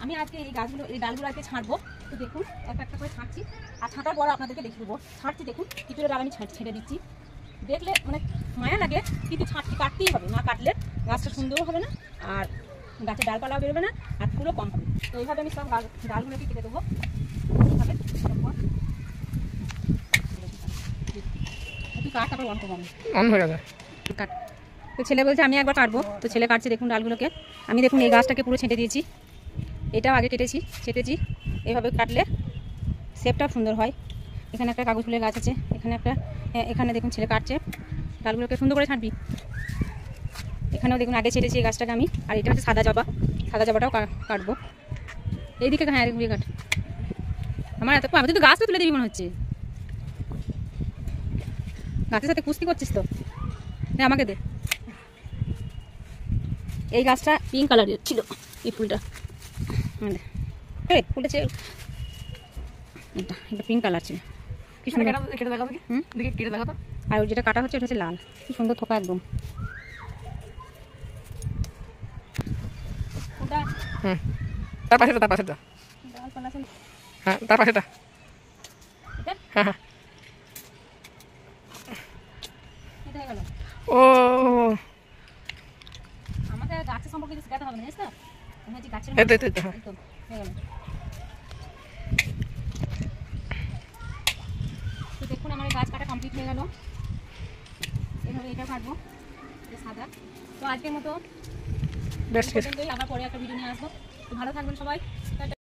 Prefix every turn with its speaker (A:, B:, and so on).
A: আমি আজকে এই গাছগুলো এই ডালগুলো আজকে ছাঁটবো। তো দেখুন একটা একটা করে ছাঁটছি, আর ছাঁটার পর আপনাদেরকে দেখিয়ে দেবো। ছাঁটছি দেখুন কিছুটা ডাল আমি ছেড়ে দিচ্ছি। দেখলে মানে মায়া লাগে, কিন্তু ছাঁটছি, কাটতেই হবে, না কাটলে গাছটা সুন্দরও হবে না, আর গাছের ডালপালাও বেরোবে না, আর ফুলও কম হবে। তো এইভাবে আমি সব ডালগুলোকে কেটে দেবো এইভাবে। একটু কাট, তারপর অন হয়ে যাবে কাট। তো ছেলে বলছে আমি একবার কাটবো, তো ছেলে কাটছে দেখুন ডালগুলোকে। আমি দেখুন এই গাছটাকে পুরো ছেঁটে দিয়েছি, এটাও আগে ছেটেছি। এইভাবে কাটলে শেপটা সুন্দর হয়। এখানে একটা কাগজ ফুলের গাছ আছে, এখানে দেখুন ছেলে কাটছে ডালগুলোকে, সুন্দর করে ছাঁটবি। এখানেও দেখুন আগে ছেটেছি এই গাছটাকে আমি, আর এটা হচ্ছে সাদা জবাটাও কাটবো। এইদিকে হ্যাঁ এদিকে কাট। আমার এত আমি তো গাছটা তুলে দিবি মনে হচ্ছে, গাছের সাথে কুস্তি করছিস তো। হ্যাঁ আমাকে দে। এই গাছটা পিঙ্ক কালারের ছিল, এই ফুলটা ফুটেছে, এটা পিঙ্ক কালার ছিল, কি সুন্দর। আর যেটা কাটা হচ্ছে এটা হচ্ছে লাল, কি সুন্দর থোকা একদম। তার পাশেটা হ্যাঁ, তার পাশেটা হ্যাঁ। ও আমাকে গাছের সম্পর্কে কিছু শেখাতে হবে না, জানিস তো? আমি হচ্ছে গাছের তো দেখুন আমার গাছ কাটা কমপ্লিট হয়ে গেল। এভাবে এটা কাটবো, এটা সাদা। তো আজকের মতো আবার পরে একটা ভিডিও নিয়ে আসবো। তো ভালো থাকবেন সবাই।